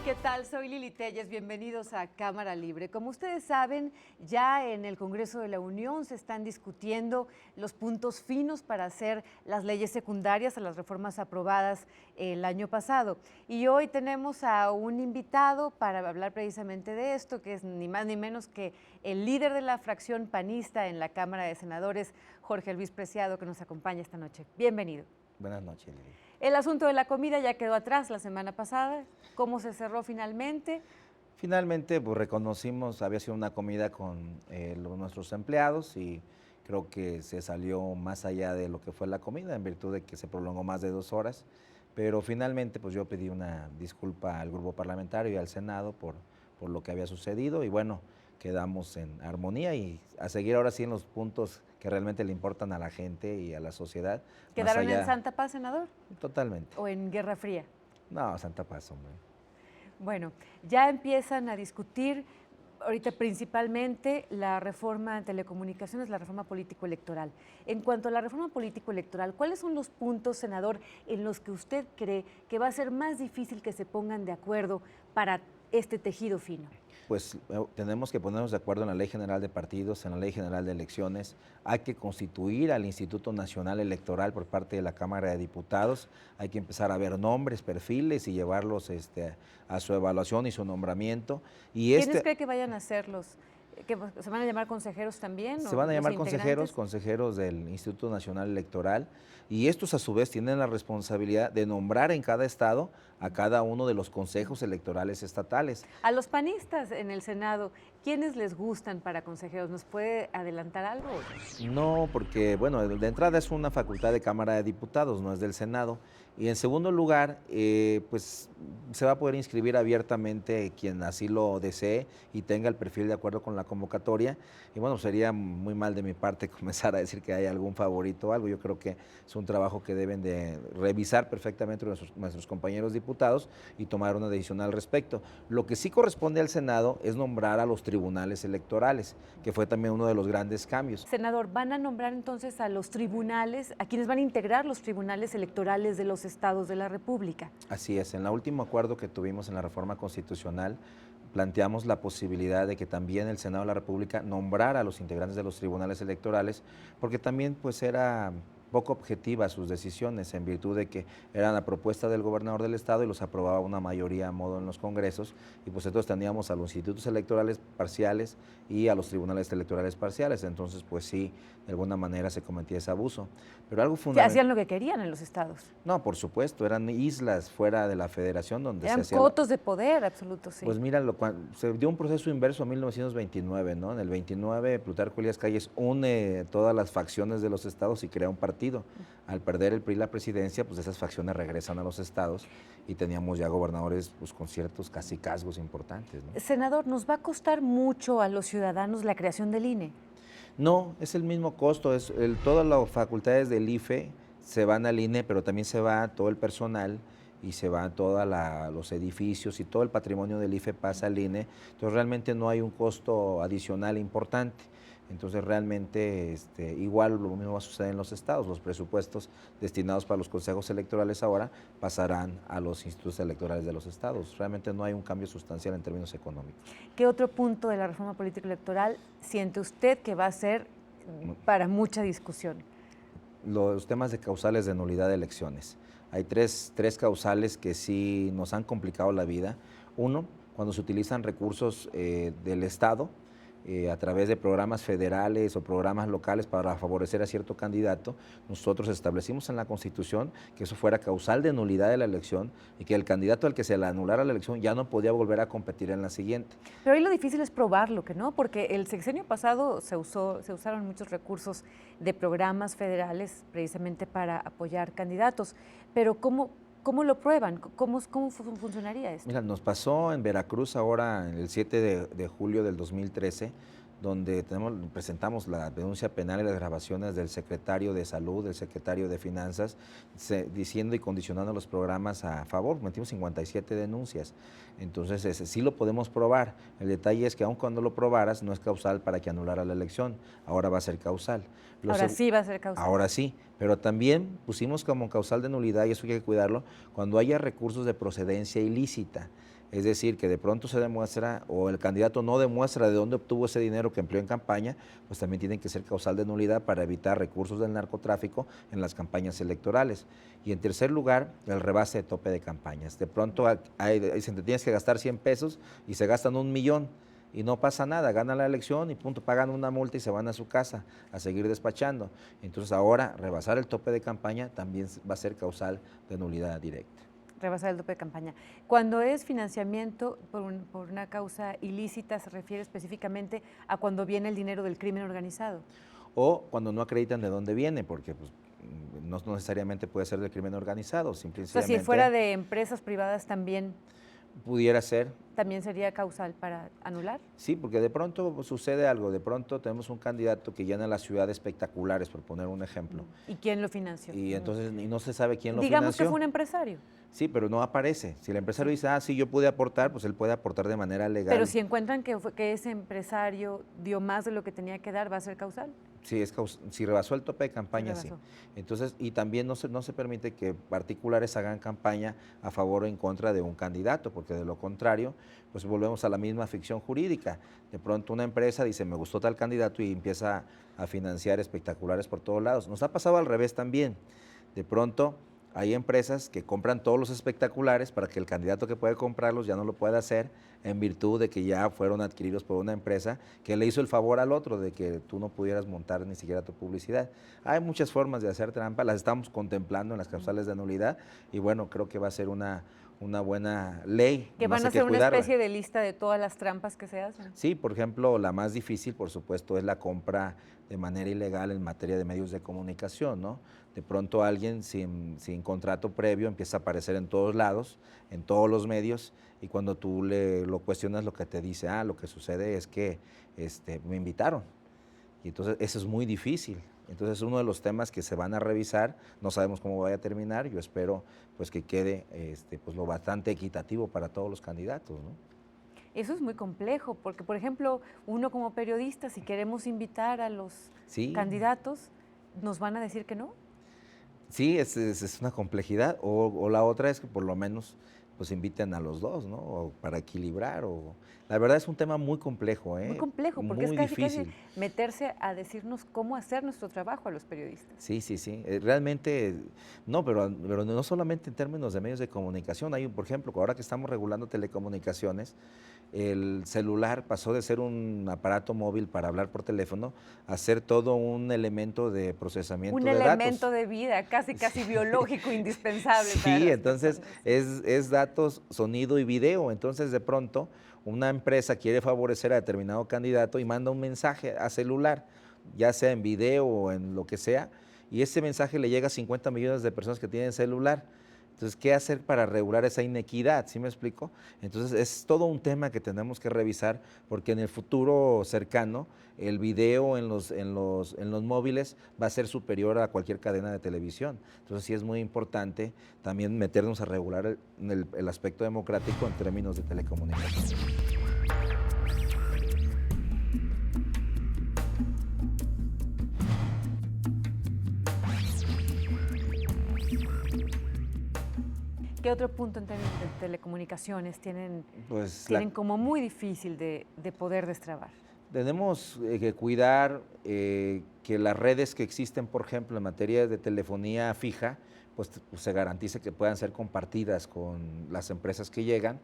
¿Qué tal? Soy Lili Telles, bienvenidos a Cámara Libre. Como ustedes saben, ya en el Congreso de la Unión se están discutiendo los puntos finos para hacer las leyes secundarias a las reformas aprobadas el año pasado. Y hoy tenemos a un invitado para hablar precisamente de esto, que es ni más ni menos que el líder de la fracción panista en la Cámara de Senadores, Jorge Luis Preciado, que nos acompaña esta noche. Bienvenido. Buenas noches, Lili. El asunto de la comida ya quedó atrás la semana pasada. ¿Cómo se cerró finalmente? Finalmente, pues reconocimos, había sido una comida con nuestros empleados y creo que se salió más allá de lo que fue la comida, en virtud de que se prolongó más de 2 horas. Pero finalmente, pues yo pedí una disculpa al grupo parlamentario y al Senado por lo que había sucedido y bueno, quedamos en armonía y a seguir ahora sí en los puntos que realmente le importan a la gente y a la sociedad. ¿Quedaron en Santa Paz, senador? Totalmente. ¿O en Guerra Fría? No, Santa Paz, hombre. Bueno, ya empiezan a discutir ahorita principalmente la reforma de telecomunicaciones, la reforma político-electoral. En cuanto a la reforma político-electoral, ¿cuáles son los puntos, senador, en los que usted cree que va a ser más difícil que se pongan de acuerdo para este tejido fino? Pues tenemos que ponernos de acuerdo en la Ley General de Partidos, en la Ley General de Elecciones. Hay que constituir al Instituto Nacional Electoral por parte de la Cámara de Diputados. Hay que empezar a ver nombres, perfiles y llevarlos a su evaluación y su nombramiento. ¿Quiénes cree que vayan a hacerlos? ¿Que se van a llamar consejeros también? Se van a llamar consejeros del Instituto Nacional Electoral, y estos a su vez tienen la responsabilidad de nombrar en cada estado a cada uno de los consejos electorales estatales. A los panistas en el Senado, ¿quiénes les gustan para consejeros? ¿Nos puede adelantar algo? No, porque bueno, de entrada es una facultad de Cámara de Diputados, no es del Senado. Y en segundo lugar, pues se va a poder inscribir abiertamente quien así lo desee y tenga el perfil de acuerdo con la convocatoria. Y bueno, sería muy mal de mi parte comenzar a decir que hay algún favorito o algo. Yo creo que es un trabajo que deben de revisar perfectamente nuestros compañeros diputados y tomar una decisión al respecto. Lo que sí corresponde al Senado es nombrar a los tribunales electorales, que fue también uno de los grandes cambios. Senador, ¿van a nombrar entonces a los tribunales, a quienes van a integrar los tribunales electorales de los estados de la República? Así es, en el último acuerdo que tuvimos en la reforma constitucional, planteamos la posibilidad de que también el Senado de la República nombrara a los integrantes de los tribunales electorales, porque también pues era poco objetiva sus decisiones, en virtud de que eran a propuesta del gobernador del estado y los aprobaba una mayoría a modo en los congresos, y pues entonces teníamos a los institutos electorales parciales y a los tribunales electorales parciales. Entonces pues sí, de alguna manera se cometía ese abuso. Pero algo fundamental. ¿Hacían lo que querían en los estados? No, por supuesto, eran islas fuera de la federación donde eran se hacía cotos de poder absolutos, sí. Pues mira, se dio un proceso inverso en 1929, ¿no? En el 29, Plutarco Elías Calles une todas las facciones de los estados y crea un partido. Al perder el PRI la presidencia, pues esas facciones regresan a los estados y teníamos ya gobernadores pues, con ciertos cacicazgos importantes, ¿no? Senador, ¿nos va a costar mucho a los ciudadanos la creación del INE? No, es el mismo costo, todas las facultades del IFE se van al INE, pero también se va todo el personal y se van todos los edificios y todo el patrimonio del IFE pasa al INE, entonces realmente no hay un costo adicional importante. Entonces realmente igual lo mismo va a suceder en los estados, los presupuestos destinados para los consejos electorales ahora pasarán a los institutos electorales de los estados. Realmente no hay un cambio sustancial en términos económicos. ¿Qué otro punto de la reforma política electoral siente usted que va a ser para mucha discusión? Los temas de causales de nulidad de elecciones. Hay tres causales que sí nos han complicado la vida. Uno, cuando se utilizan recursos del Estado, a través de programas federales o programas locales para favorecer a cierto candidato, nosotros establecimos en la Constitución que eso fuera causal de nulidad de la elección y que el candidato al que se le anulara la elección ya no podía volver a competir en la siguiente. Pero ahí lo difícil es probarlo, que no, porque el sexenio pasado se usaron muchos recursos de programas federales precisamente para apoyar candidatos, pero ¿cómo ¿Cómo lo prueban? ¿Cómo funcionaría esto? Mira, nos pasó en Veracruz ahora, el 7 de julio del 2013, donde presentamos la denuncia penal y las grabaciones del secretario de Salud, del secretario de Finanzas, diciendo y condicionando los programas a favor. Metimos 57 denuncias. Entonces, sí lo podemos probar. El detalle es que aun cuando lo probaras, no es causal para que anulara la elección. Ahora va a ser causal. Ahora sí va a ser causal. Ahora sí, pero también pusimos como causal de nulidad, y eso hay que cuidarlo, cuando haya recursos de procedencia ilícita. Es decir, que de pronto se demuestra o el candidato no demuestra de dónde obtuvo ese dinero que empleó en campaña, pues también tienen que ser causal de nulidad para evitar recursos del narcotráfico en las campañas electorales. Y en tercer lugar, el rebase de tope de campañas. De pronto tienes que gastar 100 pesos y se gastan 1,000,000 y no pasa nada, ganan la elección y punto, pagan una multa y se van a su casa a seguir despachando. Entonces ahora rebasar el tope de campaña también va a ser causal de nulidad directa. Rebasar el tope de campaña. Cuando es financiamiento por una causa ilícita, ¿se refiere específicamente a cuando viene el dinero del crimen organizado? O cuando no acreditan de dónde viene, porque pues, no necesariamente puede ser del crimen organizado, simplemente. O sea, si fuera de empresas privadas también. Pudiera ser. ¿También sería causal para anular? Sí, porque de pronto sucede algo, de pronto tenemos un candidato que llena la ciudad de espectaculares, por poner un ejemplo. ¿Y quién lo financió? Y entonces no se sabe quién lo Digamos financió. que fue un empresario. Sí, pero no aparece. Si el empresario dice, sí, yo pude aportar, pues él puede aportar de manera legal. Pero si encuentran que ese empresario dio más de lo que tenía que dar, ¿va a ser causal? Sí, si rebasó el tope de campaña, sí. Entonces, y también no se permite que particulares hagan campaña a favor o en contra de un candidato, porque de lo contrario, pues volvemos a la misma ficción jurídica. De pronto una empresa dice, me gustó tal candidato y empieza a financiar espectaculares por todos lados. Nos ha pasado al revés también. De pronto hay empresas que compran todos los espectaculares para que el candidato que puede comprarlos ya no lo pueda hacer en virtud de que ya fueron adquiridos por una empresa que le hizo el favor al otro de que tú no pudieras montar ni siquiera tu publicidad. Hay muchas formas de hacer trampa, las estamos contemplando en las causales de nulidad y bueno, creo que va a ser una buena ley. Que van a ser una especie de lista de todas las trampas que se hacen. Sí, por ejemplo, la más difícil, por supuesto, es la compra de manera ilegal en materia de medios de comunicación, ¿no? De pronto alguien sin contrato previo empieza a aparecer en todos lados, en todos los medios, y cuando tú lo cuestionas, lo que te dice, lo que sucede es que me invitaron. Y entonces eso es muy difícil. Entonces es uno de los temas que se van a revisar, no sabemos cómo vaya a terminar, yo espero pues que quede pues lo bastante equitativo para todos los candidatos, ¿no? Eso es muy complejo, porque por ejemplo, uno como periodista, si queremos invitar a los candidatos, ¿nos van a decir que no? Sí, es una complejidad, o la otra es que por lo menos pues inviten a los dos, ¿no? O para equilibrar, la verdad es un tema muy complejo, ¿eh? Muy complejo, porque muy es casi difícil. Meterse a decirnos cómo hacer nuestro trabajo a los periodistas. Sí, realmente, no, pero no solamente en términos de medios de comunicación, por ejemplo, ahora que estamos regulando telecomunicaciones, el celular pasó de ser un aparato móvil para hablar por teléfono a ser todo un elemento de procesamiento de datos. Un elemento de vida, casi biológico, indispensable. Sí, entonces es datos, sonido y video. Entonces de pronto una empresa quiere favorecer a determinado candidato y manda un mensaje a celular, ya sea en video o en lo que sea, y ese mensaje le llega a 50 millones de personas que tienen celular. Entonces, ¿qué hacer para regular esa inequidad? ¿Sí me explico? Entonces, es todo un tema que tenemos que revisar porque en el futuro cercano el video en los móviles va a ser superior a cualquier cadena de televisión. Entonces, sí es muy importante también meternos a regular el aspecto democrático en términos de telecomunicación. ¿Qué otro punto en términos de telecomunicaciones tienen como muy difícil de poder destrabar? Tenemos que cuidar que las redes que existen, por ejemplo, en materia de telefonía fija, pues se garantice que puedan ser compartidas con las empresas que llegan.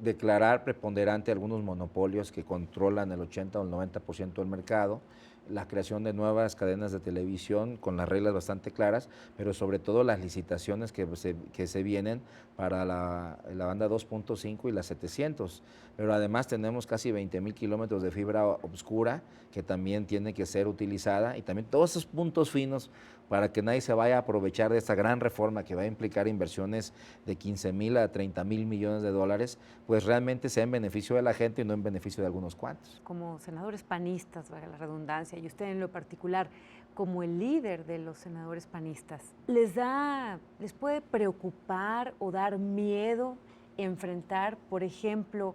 Declarar preponderante algunos monopolios que controlan el 80 o el 90% del mercado. la creación de nuevas cadenas de televisión con las reglas bastante claras, pero sobre todo las licitaciones que se vienen para la banda 2.5 y la 700. Pero además tenemos casi 20,000 kilómetros de fibra oscura que también tiene que ser utilizada, y también todos esos puntos finos para que nadie se vaya a aprovechar de esta gran reforma que va a implicar inversiones de 15,000 a 30,000 millones de dólares, pues realmente sea en beneficio de la gente y no en beneficio de algunos cuantos. Como senadores panistas, valga la redundancia, y usted en lo particular, como el líder de los senadores panistas, ¿les puede preocupar o dar miedo enfrentar, por ejemplo,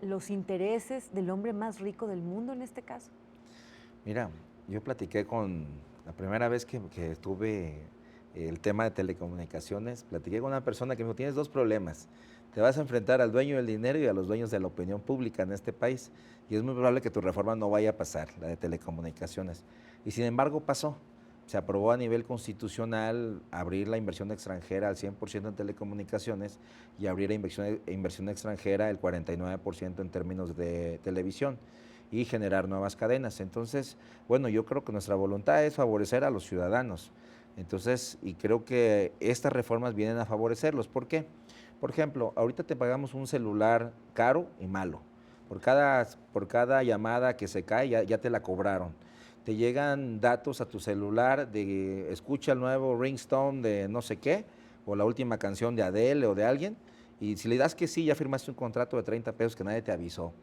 los intereses del hombre más rico del mundo en este caso? Mira, yo platiqué la primera vez que tuve el tema de telecomunicaciones, platiqué con una persona que me dijo, tienes dos problemas, te vas a enfrentar al dueño del dinero y a los dueños de la opinión pública en este país, y es muy probable que tu reforma no vaya a pasar, la de telecomunicaciones. Y sin embargo pasó. Se aprobó a nivel constitucional abrir la inversión extranjera al 100% en telecomunicaciones y abrir inversión extranjera el 49% en términos de televisión y generar nuevas cadenas. Entonces, bueno, yo creo que nuestra voluntad es favorecer a los ciudadanos. Entonces, y creo que estas reformas vienen a favorecerlos. ¿Por qué? Por ejemplo, ahorita te pagamos un celular caro y malo. Por cada llamada que se cae, ya te la cobraron. Te llegan datos a tu celular de escucha el nuevo ringtone de no sé qué, o la última canción de Adele o de alguien, y si le das que sí, ya firmaste un contrato de 30 pesos que nadie te avisó.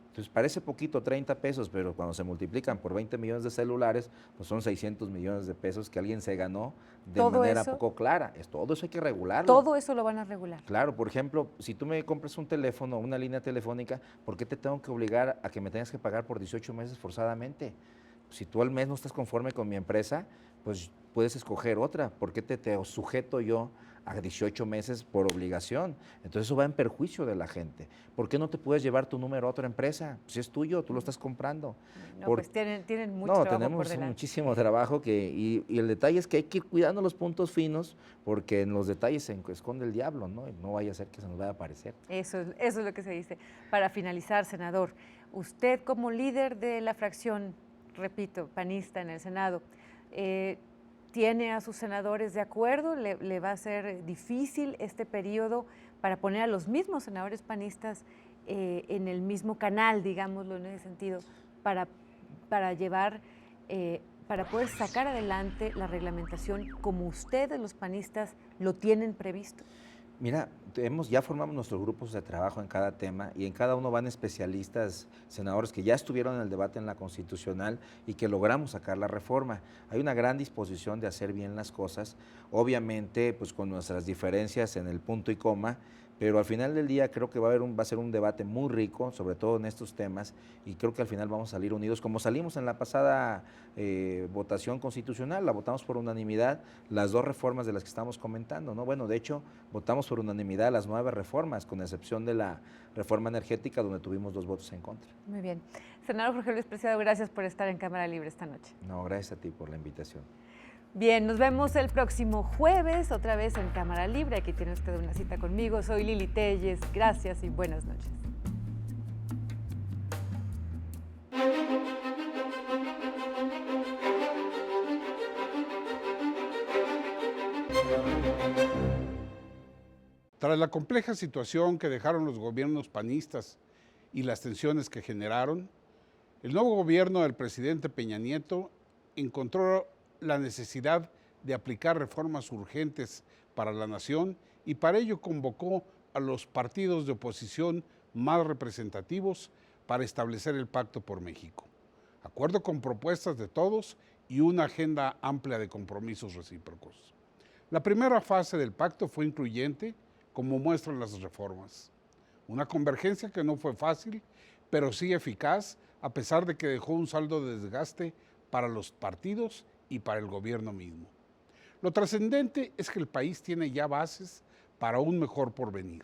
Entonces parece poquito 30 pesos, pero cuando se multiplican por 20 millones de celulares, pues son 600 millones de pesos que alguien se ganó de manera poco clara. Todo eso hay que regularlo. Todo eso lo van a regular. Claro, por ejemplo, si tú me compras un teléfono, una línea telefónica, ¿por qué te tengo que obligar a que me tengas que pagar por 18 meses forzadamente? Si tú al mes no estás conforme con mi empresa, pues puedes escoger otra. ¿Por qué te sujeto yo a 18 meses por obligación? Entonces eso va en perjuicio de la gente. ¿Por qué no te puedes llevar tu número a otra empresa? Si es tuyo, tú lo estás comprando. No, pues tienen mucho trabajo por delante. No, tenemos muchísimo trabajo y el detalle es que hay que ir cuidando los puntos finos, porque en los detalles se esconde el diablo, ¿no? Y no vaya a ser que se nos vaya a aparecer. Eso es lo que se dice. Para finalizar, senador, usted como líder de la fracción, repito, panista en el Senado, ¿tiene a sus senadores de acuerdo? ¿Le va a ser difícil este periodo para poner a los mismos senadores panistas en el mismo canal, digámoslo en ese sentido, para poder sacar adelante la reglamentación como ustedes, los panistas, lo tienen previsto? Mira, ya formamos nuestros grupos de trabajo en cada tema y en cada uno van especialistas, senadores que ya estuvieron en el debate en la constitucional y que logramos sacar la reforma. Hay una gran disposición de hacer bien las cosas, obviamente pues con nuestras diferencias en el punto y coma, pero al final del día creo que va a ser un debate muy rico, sobre todo en estos temas, y creo que al final vamos a salir unidos, como salimos en la pasada votación constitucional, la votamos por unanimidad, las dos reformas de las que estamos comentando, ¿no? Bueno, de hecho, votamos por unanimidad las 9 reformas, con excepción de la reforma energética, donde tuvimos 2 votos en contra. Muy bien. Senador Jorge Luis Preciado, gracias por estar en Cámara Libre esta noche. No, gracias a ti por la invitación. Bien, nos vemos el próximo jueves, otra vez en Cámara Libre. Aquí tiene usted una cita conmigo. Soy Lili Telles. Gracias y buenas noches. Tras la compleja situación que dejaron los gobiernos panistas y las tensiones que generaron, el nuevo gobierno del presidente Peña Nieto encontró la necesidad de aplicar reformas urgentes para la nación y para ello convocó a los partidos de oposición más representativos para establecer el Pacto por México, acuerdo con propuestas de todos y una agenda amplia de compromisos recíprocos. La primera fase del pacto fue incluyente, como muestran las reformas. Una convergencia que no fue fácil, pero sí eficaz, a pesar de que dejó un saldo de desgaste para los partidos y para el gobierno mismo. Lo trascendente es que el país tiene ya bases para un mejor porvenir.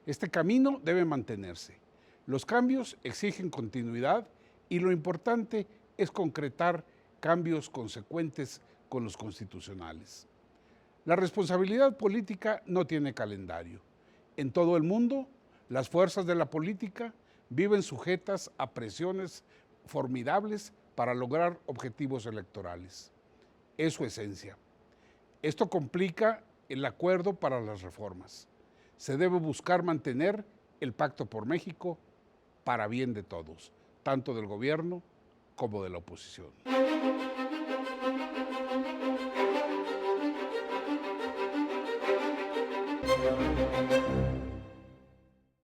Este camino debe mantenerse. Los cambios exigen continuidad y lo importante es concretar cambios consecuentes con los constitucionales. La responsabilidad política no tiene calendario. En todo el mundo, las fuerzas de la política viven sujetas a presiones formidables para lograr objetivos electorales. Es su esencia. Esto complica el acuerdo para las reformas. Se debe buscar mantener el Pacto por México para bien de todos, tanto del gobierno como de la oposición.